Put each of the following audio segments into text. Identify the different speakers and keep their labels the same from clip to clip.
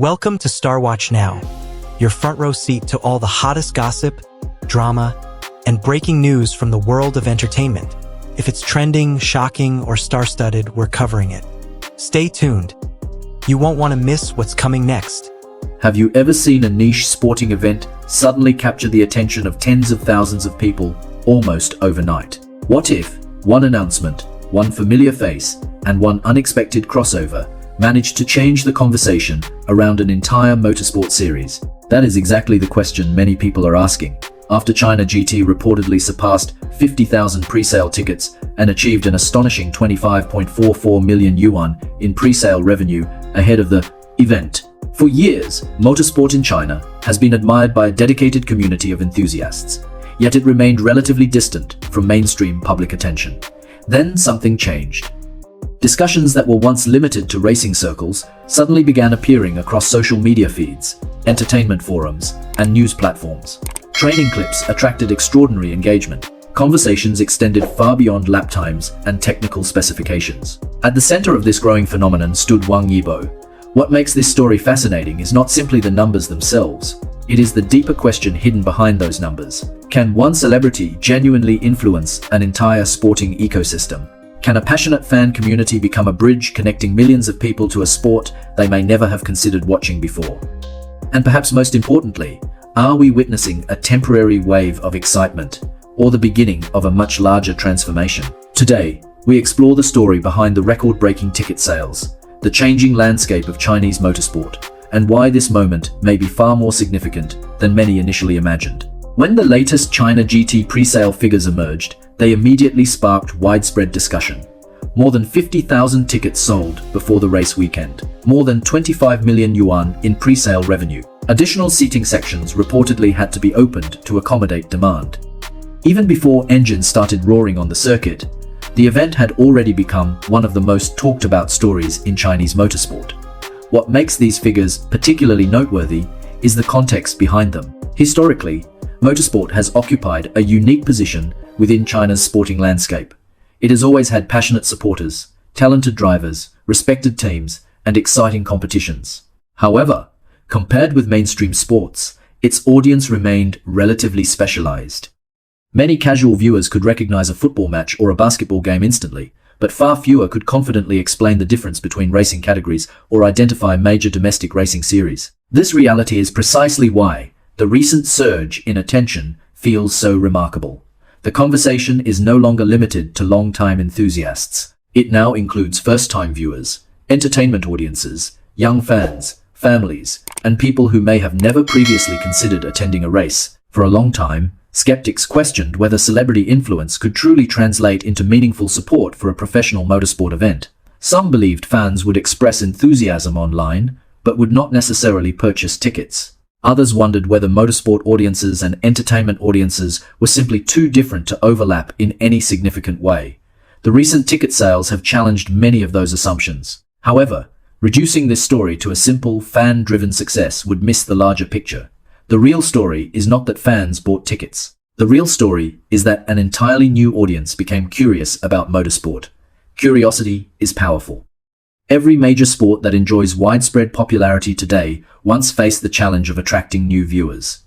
Speaker 1: Welcome to Star Watch Now, your front row seat to all the hottest gossip, drama, and breaking news from the world of entertainment. If it's trending, shocking, or star-studded, we're covering it. Stay tuned. You won't want to miss what's coming next.
Speaker 2: Have you ever seen a niche sporting event suddenly capture the attention of tens of thousands of people almost overnight? What if one announcement, one familiar face, and one unexpected crossover managed to change the conversation around an entire motorsport series? That is exactly the question many people are asking. After China GT reportedly surpassed 50,000 pre-sale tickets and achieved an astonishing 25.44 million yuan in pre-sale revenue ahead of the event. For years, motorsport in China has been admired by a dedicated community of enthusiasts, yet it remained relatively distant from mainstream public attention. Then something changed. Discussions that were once limited to racing circles suddenly began appearing across social media feeds, entertainment forums, and news platforms. Training clips attracted extraordinary engagement. Conversations extended far beyond lap times and technical specifications. At the center of this growing phenomenon stood Wang Yibo. What makes this story fascinating is not simply the numbers themselves. It is the deeper question hidden behind those numbers. Can one celebrity genuinely influence an entire sporting ecosystem? Can a passionate fan community become a bridge connecting millions of people to a sport they may never have considered watching before? And perhaps most importantly, are we witnessing a temporary wave of excitement, or the beginning of a much larger transformation? Today, we explore the story behind the record-breaking ticket sales, the changing landscape of Chinese motorsport, and why this moment may be far more significant than many initially imagined. When the latest China GT pre-sale figures emerged, they immediately sparked widespread discussion. More than 50,000 tickets sold before the race weekend. More than 25 million yuan in pre-sale revenue. Additional seating sections reportedly had to be opened to accommodate demand. Even before engines started roaring on the circuit, the event had already become one of the most talked about stories in Chinese motorsport. What makes these figures particularly noteworthy is the context behind them. Historically, motorsport has occupied a unique position within China's sporting landscape. It has always had passionate supporters, talented drivers, respected teams, and exciting competitions. However, compared with mainstream sports, its audience remained relatively specialized. Many casual viewers could recognize a football match or a basketball game instantly, but far fewer could confidently explain the difference between racing categories or identify major domestic racing series. This reality is precisely why the recent surge in attention feels so remarkable. The conversation is no longer limited to long-time enthusiasts. It now includes first-time viewers, entertainment audiences, young fans, families, and people who may have never previously considered attending a race. For a long time, skeptics questioned whether celebrity influence could truly translate into meaningful support for a professional motorsport event. Some believed fans would express enthusiasm online, but would not necessarily purchase tickets. Others wondered whether motorsport audiences and entertainment audiences were simply too different to overlap in any significant way. The recent ticket sales have challenged many of those assumptions. However, reducing this story to a simple, fan-driven success would miss the larger picture. The real story is not that fans bought tickets. The real story is that an entirely new audience became curious about motorsport. Curiosity is powerful. Every major sport that enjoys widespread popularity today once faced the challenge of attracting new viewers.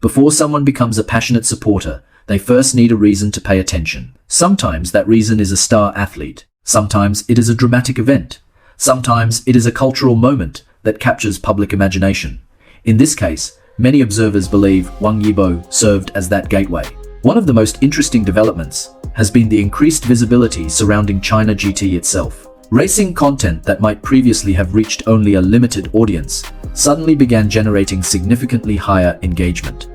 Speaker 2: Before someone becomes a passionate supporter, they first need a reason to pay attention. Sometimes that reason is a star athlete. Sometimes it is a dramatic event. Sometimes it is a cultural moment that captures public imagination. In this case, many observers believe Wang Yibo served as that gateway. One of the most interesting developments has been the increased visibility surrounding China GT itself. Racing content that might previously have reached only a limited audience suddenly began generating significantly higher engagement.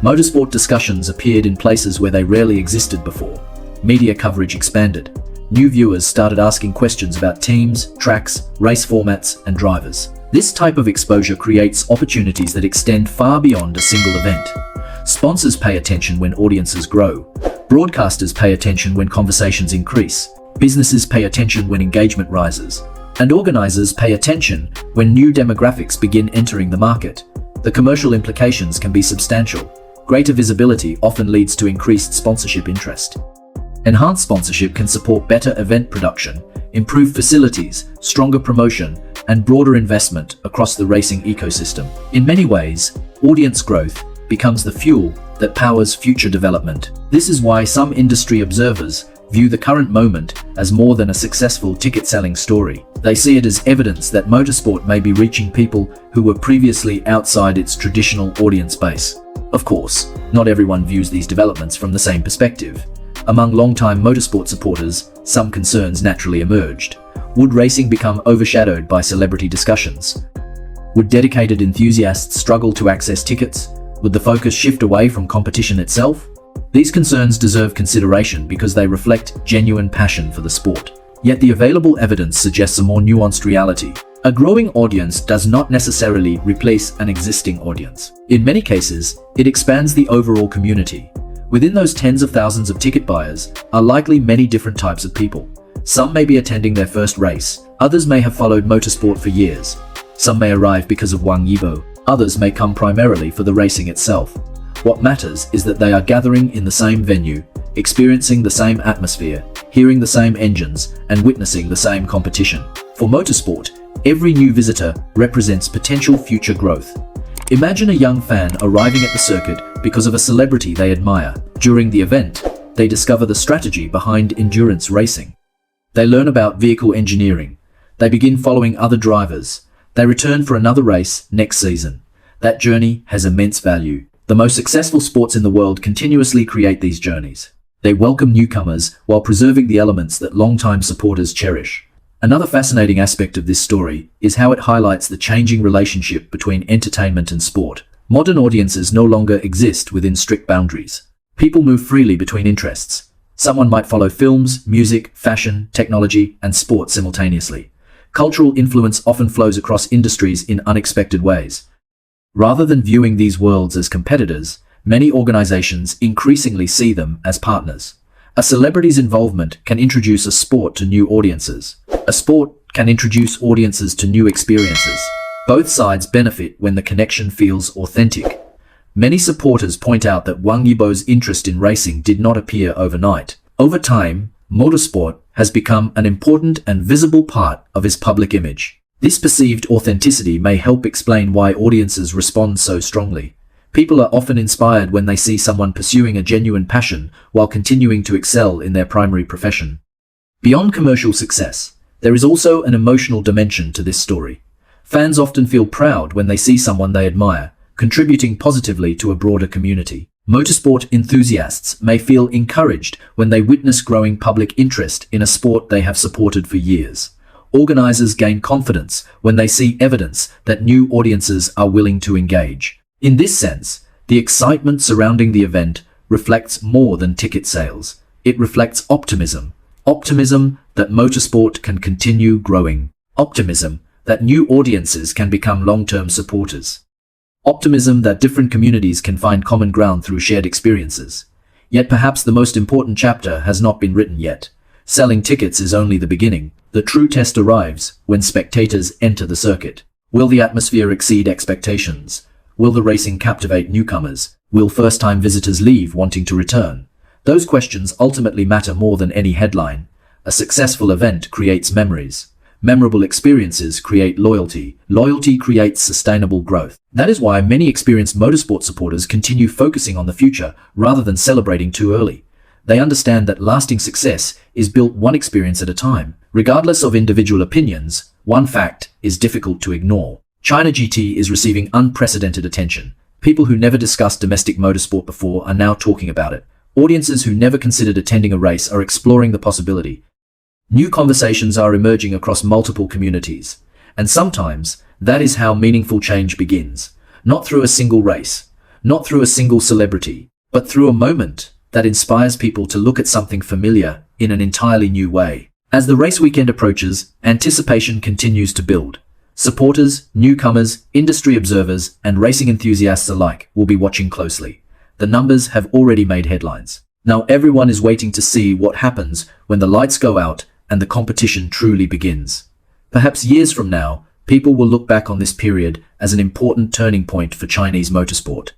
Speaker 2: Motorsport discussions appeared in places where they rarely existed before. Media coverage expanded. New viewers started asking questions about teams, tracks, race formats, and drivers. This type of exposure creates opportunities that extend far beyond a single event. Sponsors pay attention when audiences grow. Broadcasters pay attention when conversations increase. Businesses pay attention when engagement rises. And organizers pay attention when new demographics begin entering the market. The commercial implications can be substantial. Greater visibility often leads to increased sponsorship interest. Enhanced sponsorship can support better event production, improve facilities, stronger promotion, and broader investment across the racing ecosystem. In many ways, audience growth becomes the fuel that powers future development. This is why some industry observers view the current moment as more than a successful ticket-selling story. They see it as evidence that motorsport may be reaching people who were previously outside its traditional audience base. Of course, not everyone views these developments from the same perspective. Among long-time motorsport supporters, some concerns naturally emerged. Would racing become overshadowed by celebrity discussions? Would dedicated enthusiasts struggle to access tickets? Would the focus shift away from competition itself? These concerns deserve consideration because they reflect genuine passion for the sport. Yet the available evidence suggests a more nuanced reality. A growing audience does not necessarily replace an existing audience. In many cases, it expands the overall community. Within those tens of thousands of ticket buyers are likely many different types of people. Some may be attending their first race, others may have followed motorsport for years. Some may arrive because of Wang Yibo, others may come primarily for the racing itself. What matters is that they are gathering in the same venue, experiencing the same atmosphere, hearing the same engines, and witnessing the same competition. For motorsport, every new visitor represents potential future growth. Imagine a young fan arriving at the circuit because of a celebrity they admire. During the event, they discover the strategy behind endurance racing. They learn about vehicle engineering. They begin following other drivers. They return for another race next season. That journey has immense value. The most successful sports in the world continuously create these journeys. They welcome newcomers while preserving the elements that longtime supporters cherish. Another fascinating aspect of this story is how it highlights the changing relationship between entertainment and sport. Modern audiences no longer exist within strict boundaries. People move freely between interests. Someone might follow films, music, fashion, technology, and sport simultaneously. Cultural influence often flows across industries in unexpected ways. Rather than viewing these worlds as competitors, many organizations increasingly see them as partners. A celebrity's involvement can introduce a sport to new audiences. A sport can introduce audiences to new experiences. Both sides benefit when the connection feels authentic. Many supporters point out that Wang Yibo's interest in racing did not appear overnight. Over time, motorsport has become an important and visible part of his public image. This perceived authenticity may help explain why audiences respond so strongly. People are often inspired when they see someone pursuing a genuine passion while continuing to excel in their primary profession. Beyond commercial success, there is also an emotional dimension to this story. Fans often feel proud when they see someone they admire, contributing positively to a broader community. Motorsport enthusiasts may feel encouraged when they witness growing public interest in a sport they have supported for years. Organizers gain confidence when they see evidence that new audiences are willing to engage. In this sense, the excitement surrounding the event reflects more than ticket sales. It reflects optimism. Optimism that motorsport can continue growing. Optimism that new audiences can become long-term supporters. Optimism that different communities can find common ground through shared experiences. Yet perhaps the most important chapter has not been written yet. Selling tickets is only the beginning. The true test arrives when spectators enter the circuit. Will the atmosphere exceed expectations? Will the racing captivate newcomers? Will first-time visitors leave wanting to return? Those questions ultimately matter more than any headline. A successful event creates memories. Memorable experiences create loyalty. Loyalty creates sustainable growth. That is why many experienced motorsport supporters continue focusing on the future rather than celebrating too early. They understand that lasting success is built one experience at a time. Regardless of individual opinions, one fact is difficult to ignore. China GT is receiving unprecedented attention. People who never discussed domestic motorsport before are now talking about it. Audiences who never considered attending a race are exploring the possibility. New conversations are emerging across multiple communities. And sometimes, that is how meaningful change begins. Not through a single race, not through a single celebrity, but through a moment that inspires people to look at something familiar in an entirely new way. As the race weekend approaches, anticipation continues to build. Supporters, newcomers, industry observers, and racing enthusiasts alike will be watching closely. The numbers have already made headlines. Now everyone is waiting to see what happens when the lights go out and the competition truly begins. Perhaps years from now, people will look back on this period as an important turning point for Chinese motorsport.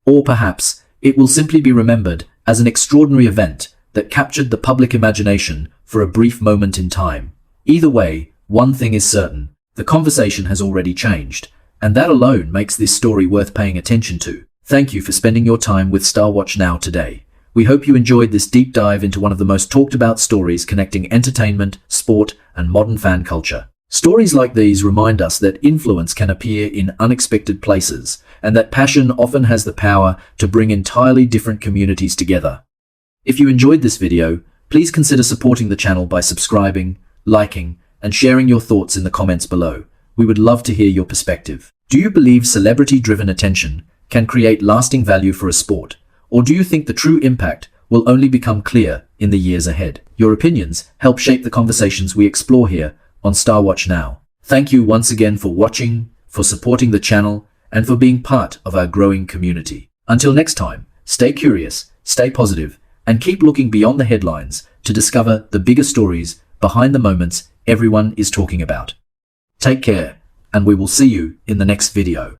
Speaker 2: Or perhaps it will simply be remembered as an extraordinary event that captured the public imagination for a brief moment in time. Either way, one thing is certain, the conversation has already changed, and that alone makes this story worth paying attention to. Thank you for spending your time with Star Watch Now today. We hope you enjoyed this deep dive into one of the most talked about stories connecting entertainment, sport, and modern fan culture. Stories like these remind us that influence can appear in unexpected places, and that passion often has the power to bring entirely different communities together. If you enjoyed this video, please consider supporting the channel by subscribing, liking, and sharing your thoughts in the comments below. We would love to hear your perspective. Do you believe celebrity-driven attention can create lasting value for a sport? Or do you think the true impact will only become clear in the years ahead? Your opinions help shape the conversations we explore here on Star Watch Now. Thank you once again for watching, for supporting the channel, and for being part of our growing community. Until next time, stay curious, stay positive, and keep looking beyond the headlines to discover the bigger stories behind the moments everyone is talking about. Take care, and we will see you in the next video.